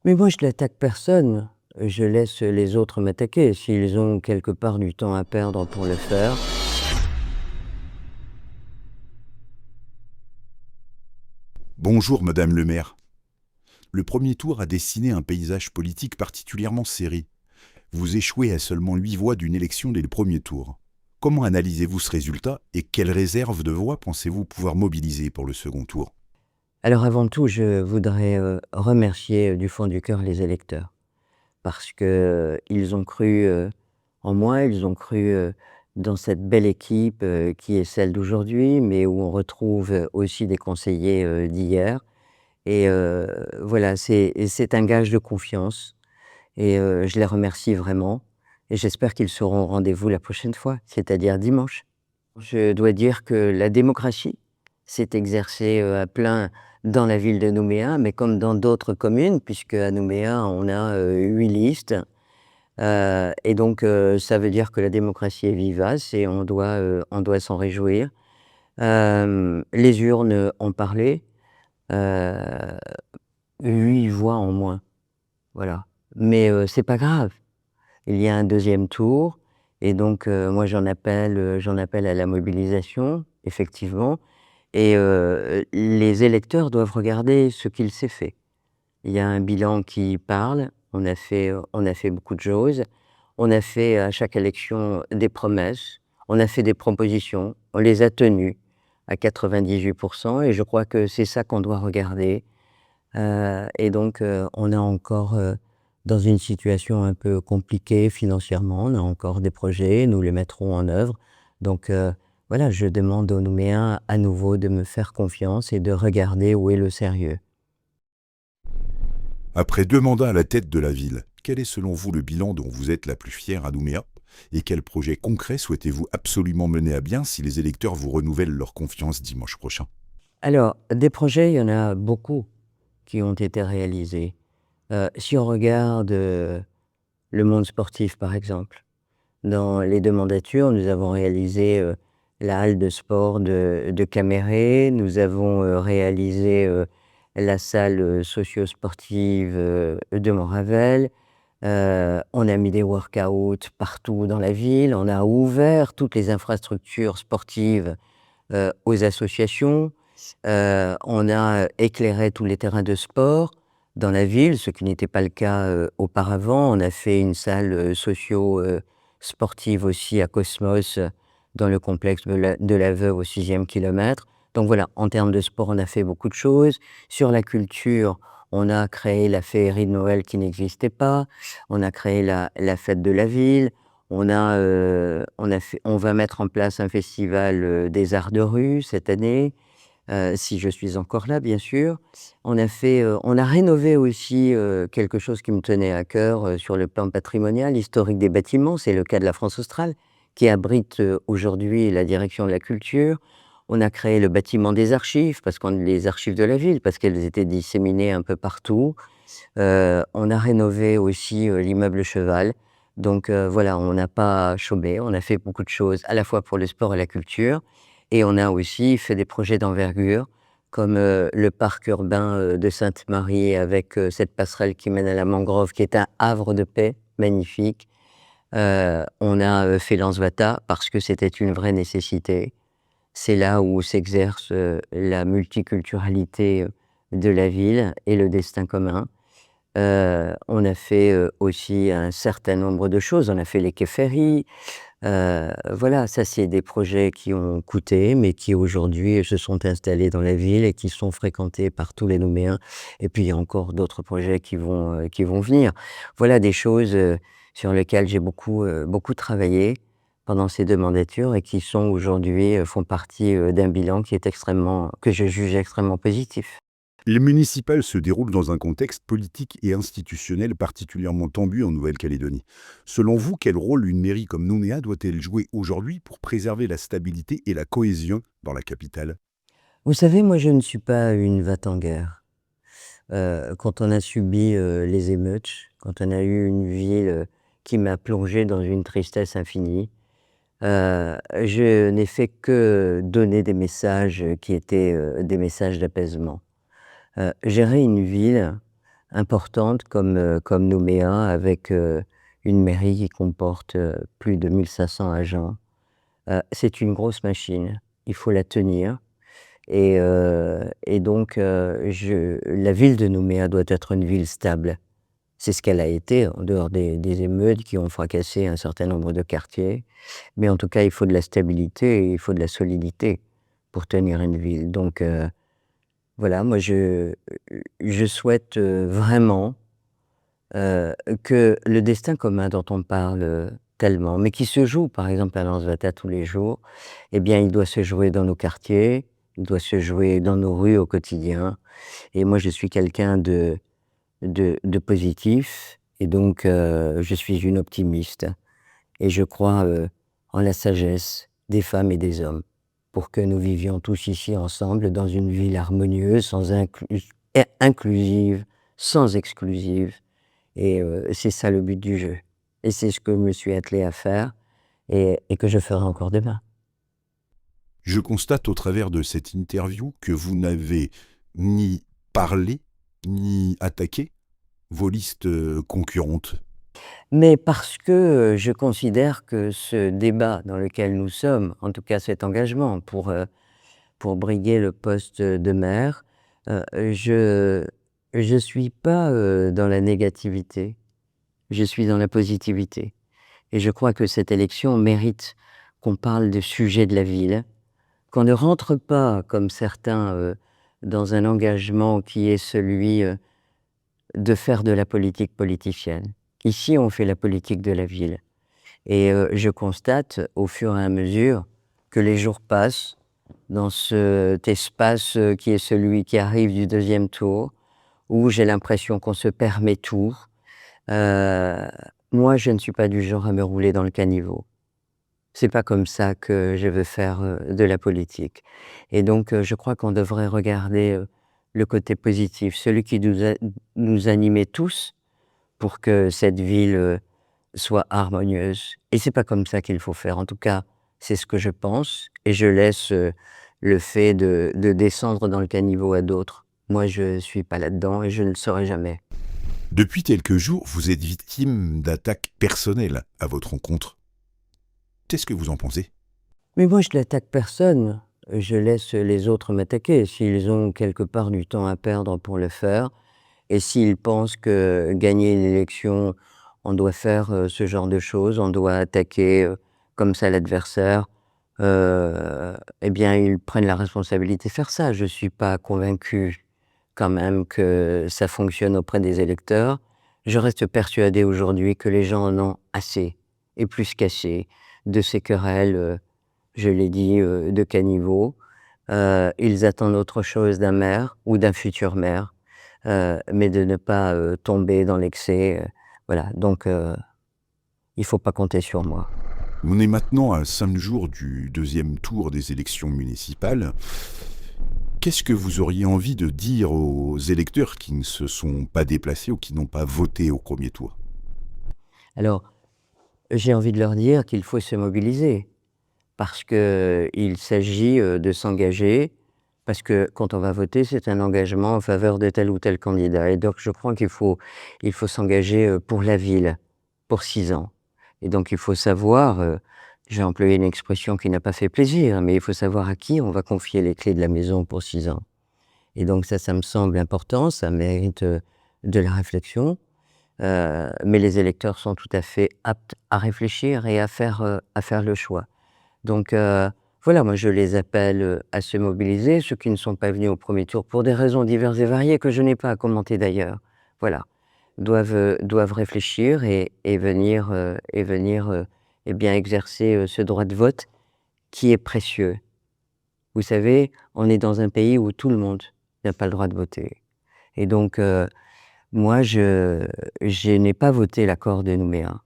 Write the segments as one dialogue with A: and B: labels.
A: Mais moi, je n'attaque personne. Je laisse les autres m'attaquer. S'ils ont quelque part du temps à perdre pour le faire.
B: Bonjour, Madame le maire. Le premier tour a dessiné un paysage politique particulièrement serré. Vous échouez à seulement 8 voix d'une élection dès le premier tour. Comment analysez-vous ce résultat et quelles réserves de voix pensez-vous pouvoir mobiliser pour le second tour?
A: Alors avant tout, je voudrais, remercier, du fond du cœur les électeurs. Parce que, ils ont cru, en moi, ils ont cru, dans cette belle équipe, qui est celle d'aujourd'hui, mais où on retrouve, aussi des conseillers, d'hier et voilà, c'est un gage de confiance et je les remercie vraiment et j'espère qu'ils seront au rendez-vous la prochaine fois, c'est-à-dire dimanche. Je dois dire que la démocratie s'est exercée, à plein dans la ville de Nouméa, mais comme dans d'autres communes, puisque à Nouméa, on a, 8 listes, et donc ça veut dire que la démocratie est vivace et on doit s'en réjouir. Les urnes ont parlé, heu, 8 voix en moins, voilà. Mais c'est pas grave. Il y a un deuxième tour et donc moi j'en appelle à la mobilisation, effectivement et les électeurs doivent regarder ce qu'il s'est fait. Il y a un bilan qui parle, on a fait beaucoup de choses. On a fait à chaque élection des promesses, on a fait des propositions, on les a tenues à 98 et je crois que c'est ça qu'on doit regarder. Et donc on est encore, dans une situation un peu compliquée financièrement. On a encore des projets, nous les mettrons en œuvre. Donc voilà, je demande aux Nouméens à nouveau de me faire confiance et de regarder où est le sérieux.
B: Après 2 mandats à la tête de la ville, quel est selon vous le bilan dont vous êtes la plus fière à Nouméa? Et quels projets concrets souhaitez-vous absolument mener à bien si les électeurs vous renouvellent leur confiance dimanche prochain?
A: Alors, des projets, il y en a beaucoup qui ont été réalisés. Si on regarde, le monde sportif, par exemple, dans les 2 mandatures, nous avons réalisé, la halle de sport de Caméré, nous avons, réalisé, la salle, socio-sportive, de Montravel. On a mis des work-out partout dans la ville, on a ouvert toutes les infrastructures sportives, aux associations. On a éclairé tous les terrains de sport dans la ville, ce qui n'était pas le cas, auparavant. On a fait une salle, sportive aussi à Cosmos, dans le complexe de la Veuve au 6e kilomètre. Donc voilà, en termes de sport, on a fait beaucoup de choses. Sur la culture, on a créé la féerie de Noël qui n'existait pas. On a créé la fête de la ville. On va mettre en place un festival, des arts de rue cette année, si je suis encore là, bien sûr. On a rénové aussi, quelque chose qui me tenait à cœur, sur le plan patrimonial, historique des bâtiments. C'est le cas de la France australe, qui abrite, aujourd'hui la direction de la culture. On a créé le bâtiment des archives, les archives de la ville, parce qu'elles étaient disséminées un peu partout. On a rénové aussi, l'immeuble Cheval. Donc voilà, on n'a pas chômé, on a fait beaucoup de choses à la fois pour le sport et la culture et on a aussi fait des projets d'envergure comme, le parc urbain, de Sainte-Marie avec, cette passerelle qui mène à la mangrove qui est un havre de paix magnifique. On a, fait l'Anse-Vata parce que c'était une vraie nécessité. C'est là où s'exerce, la multiculturalité, de la ville et le destin commun. On a fait, aussi un certain nombre de choses. On a fait les quais ferrys. Voilà, ça c'est des projets qui ont coûté, mais qui aujourd'hui se sont installés dans la ville et qui sont fréquentés par tous les Nouméens. Et puis il y a encore d'autres projets qui vont venir. Voilà des choses, sur lesquelles j'ai beaucoup travaillé pendant ces 2 mandatures et qui sont aujourd'hui, font partie, d'un bilan qui est extrêmement que je juge extrêmement positif.
B: Les municipales se déroulent dans un contexte politique et institutionnel particulièrement tendu en Nouvelle-Calédonie. Selon vous, quel rôle une mairie comme Nouméa doit-elle jouer aujourd'hui pour préserver la stabilité et la cohésion dans la capitale?
A: Vous savez, moi je ne suis pas une va-t-en-guerre. Quand on a subi, les émeutes, quand on a eu une ville, qui m'a plongé dans une tristesse infinie, je n'ai fait que donner des messages, qui étaient, des messages d'apaisement. Gérer une ville, importante comme Nouméa, avec une mairie qui comporte plus de 1500 agents. C'est une grosse machine, il faut la tenir et donc la ville de Nouméa doit être une ville stable. C'est ce qu'elle a été, en dehors des émeutes qui ont fracassé un certain nombre de quartiers. Mais en tout cas, il faut de la stabilité et il faut de la solidité pour tenir une ville. Donc voilà, moi je souhaite vraiment que le destin commun dont on parle tellement, mais qui se joue par exemple à Lansvata tous les jours, eh bien il doit se jouer dans nos quartiers, il doit se jouer dans nos rues au quotidien. Et moi je suis quelqu'un de positif et donc je suis une optimiste et je crois en la sagesse des femmes et des hommes pour que nous vivions tous ici ensemble dans une ville harmonieuse, inclusive, sans exclusive. Et c'est ça le but du jeu. Et c'est ce que je me suis attelé à faire et que je ferai encore demain.
B: Je constate au travers de cette interview que vous n'avez ni parlé, ni attaqué vos listes concurrentes.
A: Mais parce que je considère que ce débat dans lequel nous sommes, en tout cas cet engagement pour briguer le poste de maire, je suis pas dans la négativité, je suis dans la positivité. Et je crois que cette élection mérite qu'on parle des sujets de la ville, qu'on ne rentre pas, comme certains, dans un engagement qui est celui de faire de la politique politicienne. Ici, on fait la politique de la ville. Et je constate, au fur et à mesure que les jours passent, dans cet espace qui est celui qui arrive du deuxième tour, où j'ai l'impression qu'on se permet tout, moi, je ne suis pas du genre à me rouler dans le caniveau. C'est pas comme ça que je veux faire de la politique. Et donc, je crois qu'on devrait regarder le côté positif, celui qui nous animait tous pour que cette ville soit harmonieuse. Et c'est pas comme ça qu'il faut faire. En tout cas, c'est ce que je pense et je laisse le fait de descendre dans le caniveau à d'autres. Moi, je suis pas là-dedans et je ne le serai jamais.
B: Depuis quelques jours, vous êtes victime d'attaques personnelles à votre encontre. Qu'est-ce que vous en pensez?
A: Mais moi, je n'attaque personne. Je laisse les autres m'attaquer. S'ils ont quelque part du temps à perdre pour le faire, et s'ils pensent que gagner une élection, on doit faire ce genre de choses, on doit attaquer comme ça l'adversaire, eh bien, ils prennent la responsabilité de faire ça. Je ne suis pas convaincu quand même que ça fonctionne auprès des électeurs. Je reste persuadé aujourd'hui que les gens en ont assez, et plus qu'assez, de ces querelles, je l'ai dit, de caniveau. Ils attendent autre chose d'un maire ou d'un futur maire, mais de ne pas tomber dans l'excès. Voilà, donc il ne faut pas compter sur moi.
B: On est maintenant à 5 jours du deuxième tour des élections municipales. Qu'est-ce que vous auriez envie de dire aux électeurs qui ne se sont pas déplacés ou qui n'ont pas voté au premier tour?
A: Alors, j'ai envie de leur dire qu'il faut se mobiliser, parce qu'il s'agit de s'engager, parce que quand on va voter, c'est un engagement en faveur de tel ou tel candidat. Et donc je crois qu'il faut s'engager pour la ville, pour 6 ans. Et donc il faut savoir, j'ai employé une expression qui n'a pas fait plaisir, mais il faut savoir à qui on va confier les clés de la maison pour 6 ans. Et donc ça me semble important, ça mérite de la réflexion. Mais les électeurs sont tout à fait aptes à réfléchir et à faire le choix. Donc voilà, moi je les appelle à se mobiliser, ceux qui ne sont pas venus au premier tour pour des raisons diverses et variées que je n'ai pas à commenter d'ailleurs, voilà, doivent réfléchir et venir eh bien exercer ce droit de vote qui est précieux. Vous savez, on est dans un pays où tout le monde n'a pas le droit de voter. Et donc moi je n'ai pas voté l'accord de Nouméa,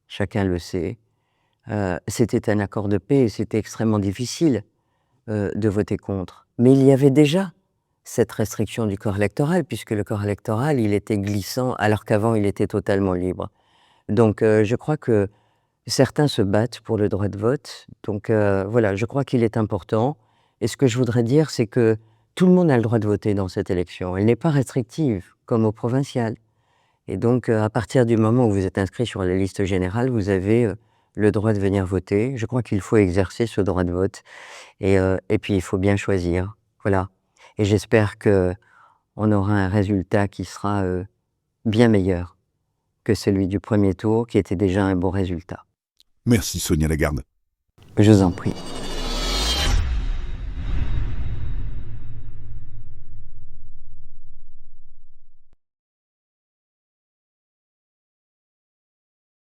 A: chacun le sait. C'était un accord de paix et c'était extrêmement difficile de voter contre. Mais il y avait déjà cette restriction du corps électoral, puisque le corps électoral, il était glissant, alors qu'avant, il était totalement libre. Donc, je crois que certains se battent pour le droit de vote. Donc, voilà, je crois qu'il est important. Et ce que je voudrais dire, c'est que tout le monde a le droit de voter dans cette élection. Elle n'est pas restrictive. comme aux provinciales. Et donc, à partir du moment où vous êtes inscrit sur la liste générale, vous avez le droit de venir voter. Je crois qu'il faut exercer ce droit de vote. Et puis, il faut bien choisir. Voilà. Et j'espère qu'on aura un résultat qui sera bien meilleur que celui du premier tour, qui était déjà un bon résultat.
B: Merci Sonia Lagarde.
A: Je vous en prie.